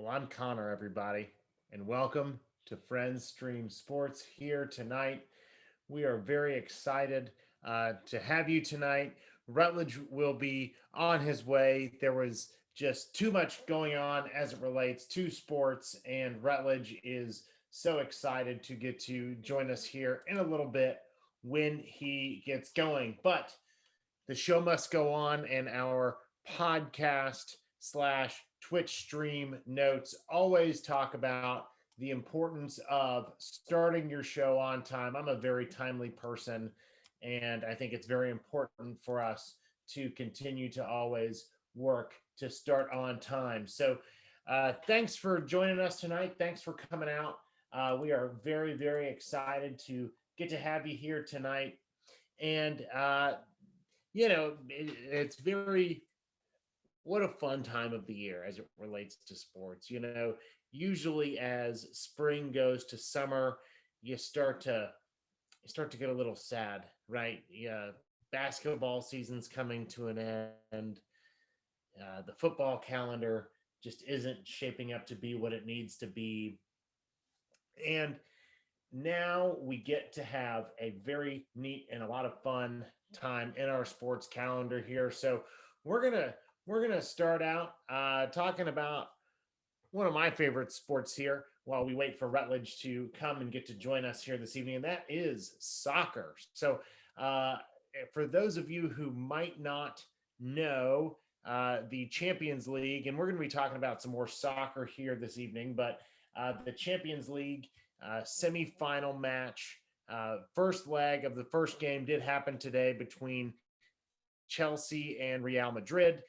Well, I'm Connor, everybody, and welcome to Friends Stream Sports here tonight. We are very excited to have you tonight. Rutledge will be on his way. There was just too much going on as it relates to sports, and Rutledge is so excited to get to join us here in a little bit when he gets going. But the show must go on, and our podcast slash Twitch stream notes always talk about the importance of starting your show on time. I'm a very timely person, and I think it's very important for us to continue to always work to start on time. So, thanks for joining us tonight. Thanks for coming out. We are very, very excited to get to have you here tonight. And it's very what a fun time of the year as it relates to sports. Usually as spring goes to summer, you start to get a little sad, right? Yeah, basketball season's coming to an end. The football calendar just isn't shaping up to be what it needs to be, and now we get to have a very neat and a lot of fun time in our sports calendar here. So we're gonna we're gonna start out talking about one of my favorite sports here while we wait for Rutledge to come and get to join us here this evening, and that is soccer. So uh, for those of you who might not know the Champions League, and we're going to be talking about some more soccer here this evening, but the Champions League semifinal match. First leg of the first game did happen today between Chelsea and Real Madrid.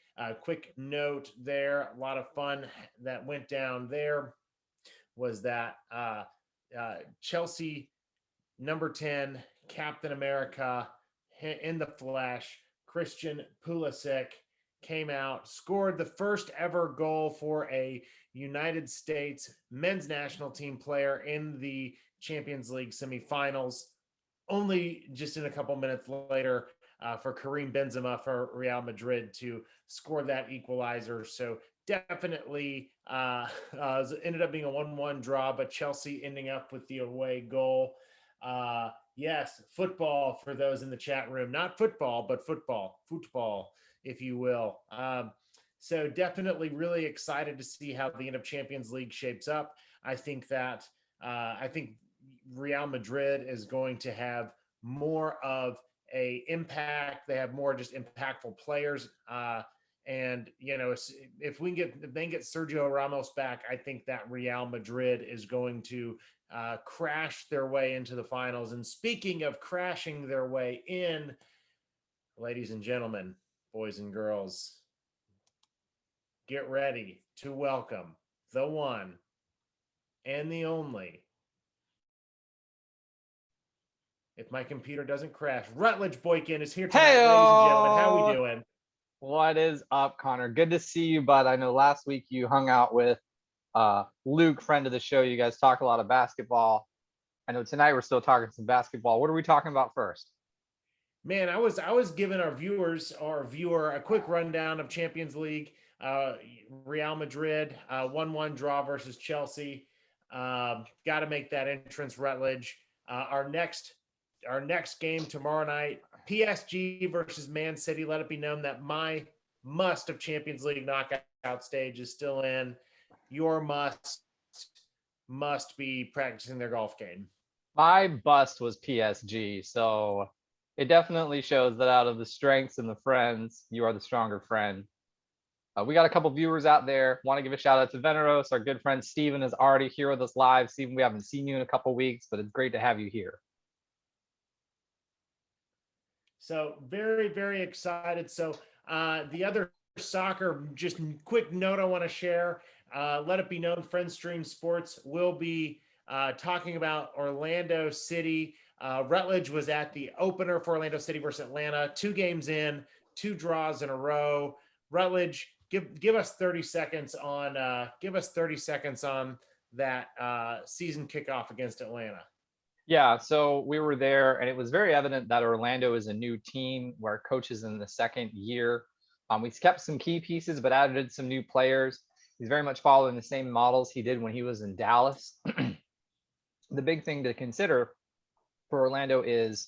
Quick note there, a lot of fun that went down there was that Chelsea number 10, Captain America in the flesh, Christian Pulisic came out, scored the first ever goal for a United States men's national team player in the Champions League semifinals. Only just in a couple minutes later, for Karim Benzema for Real Madrid to score that equalizer. So definitely ended up being a 1-1 draw, but Chelsea ending up with the away goal. Yes, football for those in the chat room. Not football, but football, if you will. So definitely really excited to see how the end of Champions League shapes up. I think Real Madrid is going to have more of a impact. They have more just impactful players. And if they can get Sergio Ramos back, I think that Real Madrid is going to crash their way into the finals. And speaking of crashing their way in, ladies and gentlemen, boys and girls, get ready to welcome the one and the only. If my computer doesn't crash, Rutledge Boykin is here tonight, Hey, ladies and gentlemen. How we doing? what is up, Connor? Good to see you, bud. I know last week you hung out with Luke, friend of the show. You guys talk a lot of basketball. I know tonight we're still talking some basketball. What are we talking about first? Man, I was giving our viewer a quick rundown of Champions League. Real Madrid 1-1 draw versus Chelsea. Got to make that entrance, Rutledge. Our next game tomorrow night, PSG versus Man City. Let it be known that my must of Champions League knockout stage is still in. Your must be practicing their golf game. My bust was PSG, so it definitely shows that out of the strengths and the friends, you are the stronger friend. We got a couple viewers out there. Want to give a shout out to Veneros. Our good friend Steven is already here with us live. Steven, we haven't seen you in a couple weeks, but it's great to have you here. So very, very excited. So the other soccer, just quick note I want to share. Let it be known, Friends Stream Sports will be talking about Orlando City. Rutledge was at the opener for Orlando City versus Atlanta. 2 games in, 2 draws in a row. Rutledge, give us 30 seconds on that season kickoff against Atlanta. Yeah, so we were there, and it was very evident that Orlando is a new team where coach is in the second year. We kept some key pieces, but added some new players. He's very much following the same models he did when he was in Dallas. The big thing to consider for Orlando is,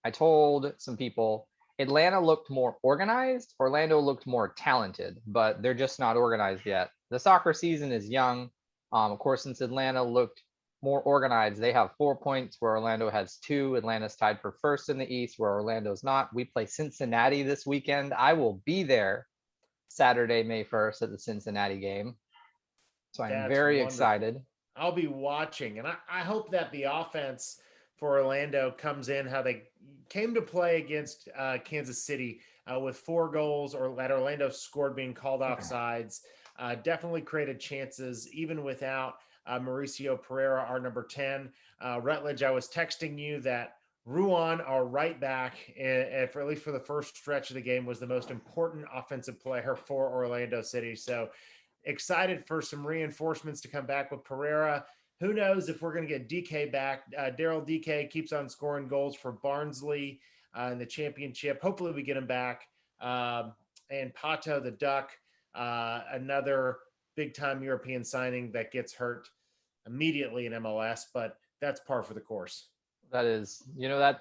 I told some people, Atlanta looked more organized, Orlando looked more talented, but they're just not organized yet. The soccer season is young. Of course, since Atlanta looked more organized, they have 4 points where Orlando has 2. Atlanta's tied for first in the East where Orlando's not. We play Cincinnati this weekend. I will be there Saturday, May 1st at the Cincinnati game. So I'm That's very wonderful. excited. I'll be watching, and I hope that the offense for Orlando comes in how they came to play against Kansas City with 4 goals, or that Orlando scored being called offsides. Definitely created chances even without Mauricio Pereira, our number 10. Rutledge, I was texting you that Ruan, our right back, and for at least for the first stretch of the game, was the most important offensive player for Orlando City. So excited for some reinforcements to come back with Pereira. Who knows if we're going to get DK back? Daryl DK keeps on scoring goals for Barnsley in the championship. Hopefully we get him back. And Pato the Duck, another big-time European signing that gets hurt immediately in MLS, but that's par for the course. That is,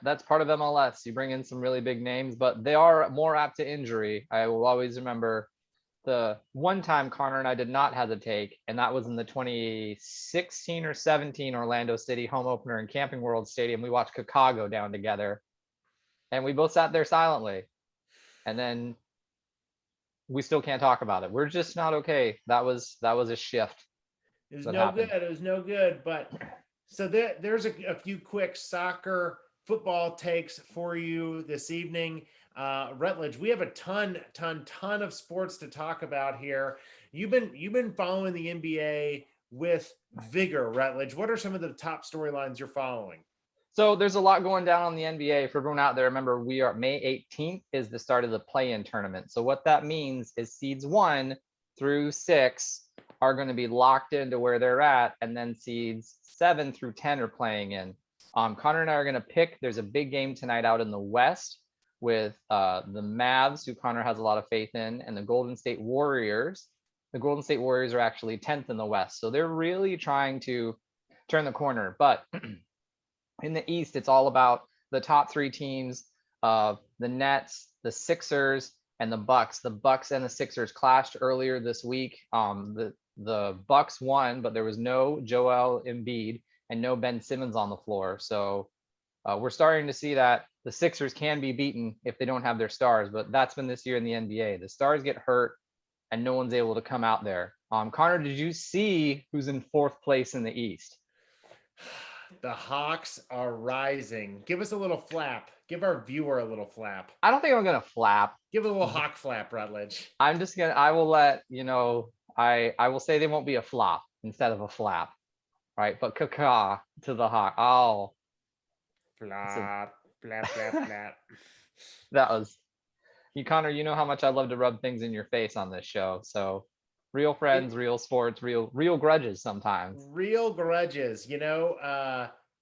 that's part of MLS. You bring in some really big names, but they are more apt to injury. I will always remember the one time Connor and I did not hesitate, and that was in the 2016 or 17 Orlando City home opener in Camping World Stadium. We watched Kaká go down together, and we both sat there silently. And then we still can't talk about it. We're just not okay. That was a shift. It was no good. It was no good. But so there's a few quick soccer football takes for you this evening. Rutledge, we have a ton of sports to talk about here. You've been following the NBA with vigor, Rutledge. What are some of the top storylines you're following? So there's a lot going down on the NBA. For everyone out there, remember, we are May 18th is the start of the play-in tournament. So what that means is seeds 1 through 6 are going to be locked into where they're at, and then seeds 7 through 10 are playing in. Connor and I are going to pick. There's a big game tonight out in the West with the Mavs, who Connor has a lot of faith in, and the Golden State Warriors. The Golden State Warriors are actually 10th in the West, so they're really trying to turn the corner. But in the East, it's all about the top 3 teams of the Nets, the Sixers, and the Bucks. The Bucks and the Sixers clashed earlier this week. The Bucks won, but there was no Joel Embiid and no Ben Simmons on the floor. So we're starting to see that the Sixers can be beaten if they don't have their stars, but that's been this year in the NBA. The stars get hurt and no one's able to come out there. Connor, did you see who's in 4th place in the East? The Hawks are rising. Give us a little flap. Give our viewer a little flap. I don't think I'm going to flap. Give it a little Hawk flap, Rutledge. I will let, I will say they won't be a flop instead of a flap. Right? But Kaká to the Hawk. Oh. Flap, flap, flap, flap. That was, Connor, you know how much I love to rub things in your face on this show. So real friends, real sports, real grudges sometimes. Real grudges,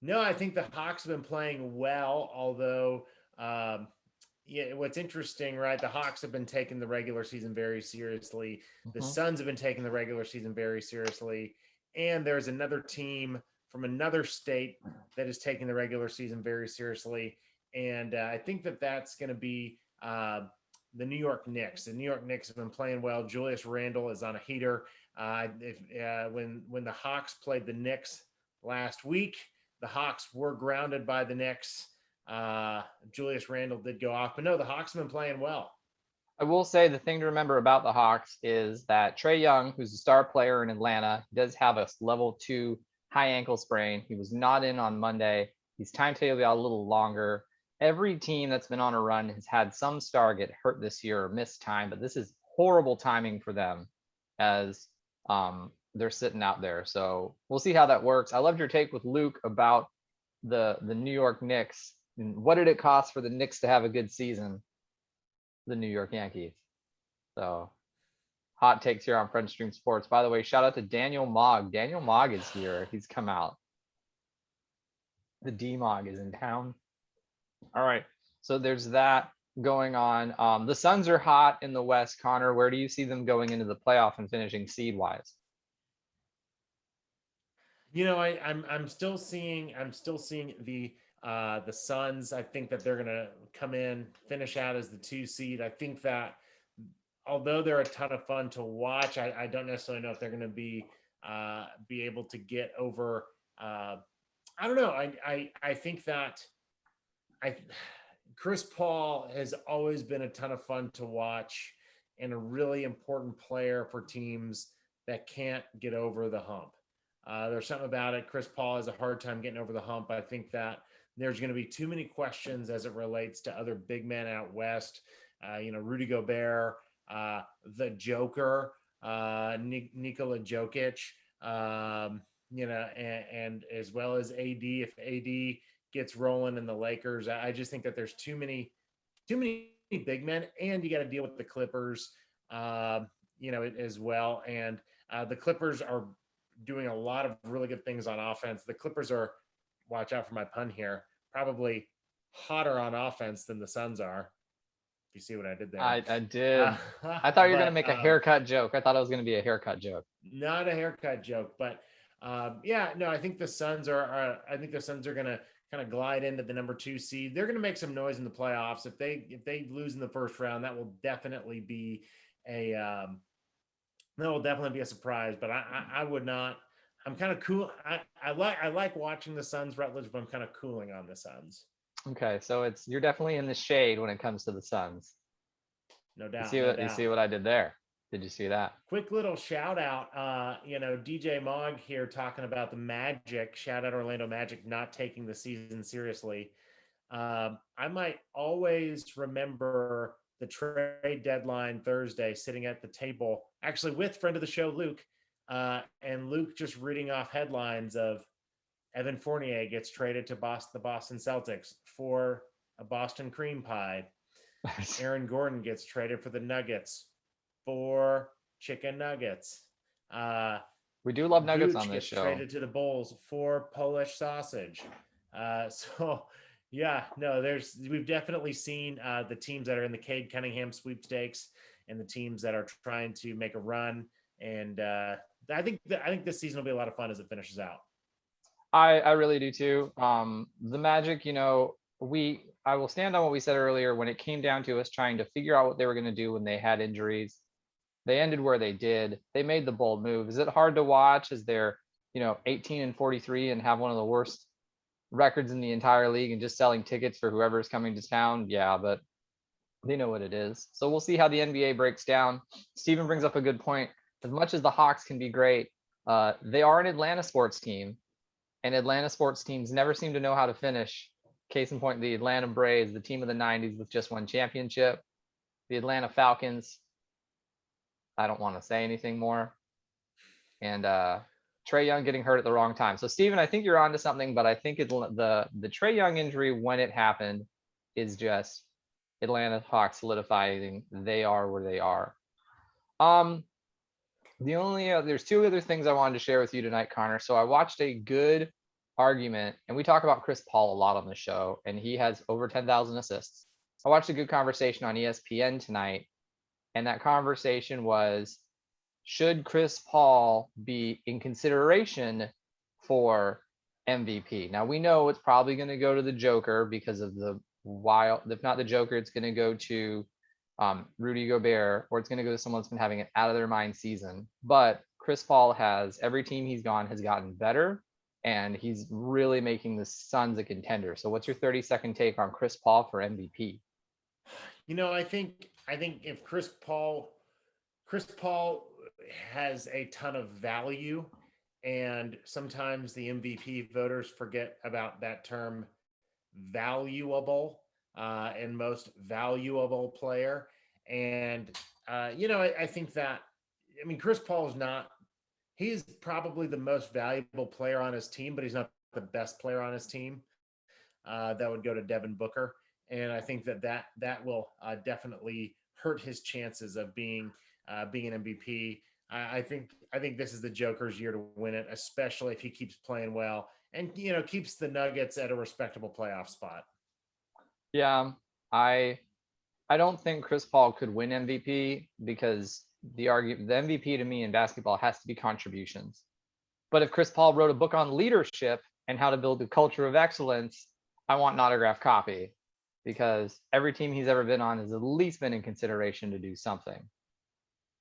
no, I think the Hawks have been playing well, although what's interesting, right? The Hawks have been taking the regular season very seriously. The Suns have been taking the regular season very seriously. And there's another team from another state that is taking the regular season very seriously. And I think that's going to be the New York Knicks. The New York Knicks have been playing well. Julius Randle is on a heater. When the Hawks played the Knicks last week, the Hawks were grounded by the Knicks. Julius Randle did go off, but no, the Hawks have been playing well. I will say the thing to remember about the Hawks is that Trae Young, who's a star player in Atlanta, does have a level 2 high ankle sprain. He was not in on Monday. He's timetabled out a little longer. Every team that's been on a run has had some star get hurt this year or miss time, but this is horrible timing for them as they're sitting out there. So we'll see how that works. I loved your take with Luke about the New York Knicks. And what did it cost for the Knicks to have a good season? The New York Yankees. So hot takes here on French Stream Sports. By the way, shout out to Daniel Mogg. Daniel Mogg is here. He's come out. The D Mogg is in town. All right. So there's that. going on. The Suns are hot in the West. Connor, where do you see them going into the playoff and finishing seed wise? I'm still seeing the Suns. I think that they're gonna come in, finish out as the 2 seed. I think that although they're a ton of fun to watch, I don't necessarily know if they're gonna be able to get over. Uh, I don't know. I think that I Chris Paul has always been a ton of fun to watch and a really important player for teams that can't get over the hump. There's something about it. Chris Paul has a hard time getting over the hump. I think that there's going to be too many questions as it relates to other big men out west. Rudy Gobert, the Joker, Nikola Jokic, and as well as AD. If AD gets rolling in the Lakers, I just think that there's too many big men, and you got to deal with the Clippers, as well. And the Clippers are doing a lot of really good things on offense. The Clippers are, watch out for my pun here, probably hotter on offense than the Suns are. If you see what I did there. I Uh, did. I thought you were gonna but make a haircut joke. I thought it was gonna be a haircut joke. not a haircut joke, but yeah, no, I think the Suns are going to kind of glide into the number 2 seed. They're going to make some noise in the playoffs. If they lose in the first round, a that will definitely be a surprise. But I would not. I'm kind of cool. I like watching the Suns Rutledge, but I'm kind of cooling on the Suns. Okay, so you're definitely in the shade when it comes to the Suns. No You doubt, see no what you doubt. see what I did there? Did you see that? Quick little shout out, DJ Mog here talking about the Magic. Shout out Orlando Magic not taking the season seriously. I might always remember the trade deadline Thursday, sitting at the table, actually with friend of the show Luke, and Luke just reading off headlines of Evan Fournier gets traded to the Boston Celtics for a Boston cream pie. Aaron Gordon gets traded for the Nuggets for chicken nuggets. Uh, We do love nuggets on Vooch this gets show. traded to the Bulls for Polish sausage. So yeah, no, we've definitely seen the teams that are in the Cade Cunningham sweepstakes and the teams that are trying to make a run. And I think this season will be a lot of fun as it finishes out. I really do too. The Magic, I will stand on what we said earlier when it came down to us trying to figure out what they were going to do when they had injuries. They ended where they did. They made the bold move. Is it hard to watch as they're, 18-43 and have one of the worst records in the entire league and just selling tickets for whoever's coming to town? Yeah, but they know what it is. So we'll see how the NBA breaks down. Steven brings up a good point. As much as the Hawks can be great, they are an Atlanta sports team, and Atlanta sports teams never seem to know how to finish. Case in point, the Atlanta Braves, the team of the 90s with just one championship. The Atlanta Falcons, I don't want to say anything more. And Trae Young getting hurt at the wrong time. So Steven, I think you're onto something, but I think the Trae Young injury when it happened is just Atlanta Hawks solidifying they are where they are. There's two other things I wanted to share with you tonight, Connor. So I watched a good argument, and we talk about Chris Paul a lot on the show, and he has over 10,000 assists. I watched a good conversation on ESPN tonight, and that conversation was, should Chris Paul be in consideration for MVP? Now we know it's probably going to go to the Joker because of the wild. If not the Joker, it's going to go to Rudy Gobert, or it's going to go to someone that's been having an out of their mind season. But Chris Paul every team he's gone has gotten better, and he's really making the Suns a contender. So what's your 30-second take on Chris Paul for MVP? I think if Chris Paul has a ton of value, and sometimes the MVP voters forget about that term valuable, and most valuable player. And I think that, Chris Paul is not. He's probably the most valuable player on his team, but he's not the best player on his team. That would go to Devin Booker, and I think that will definitely hurt his chances of being an MVP. I think this is the Joker's year to win it, especially if he keeps playing well and keeps the Nuggets at a respectable playoff spot. Yeah, I I don't think Chris Paul could win MVP because the MVP to me in basketball has to be contributions. But if Chris Paul wrote a book on leadership and how to build a culture of excellence, I want an autographed copy because every team he's ever been on has at least been in consideration to do something.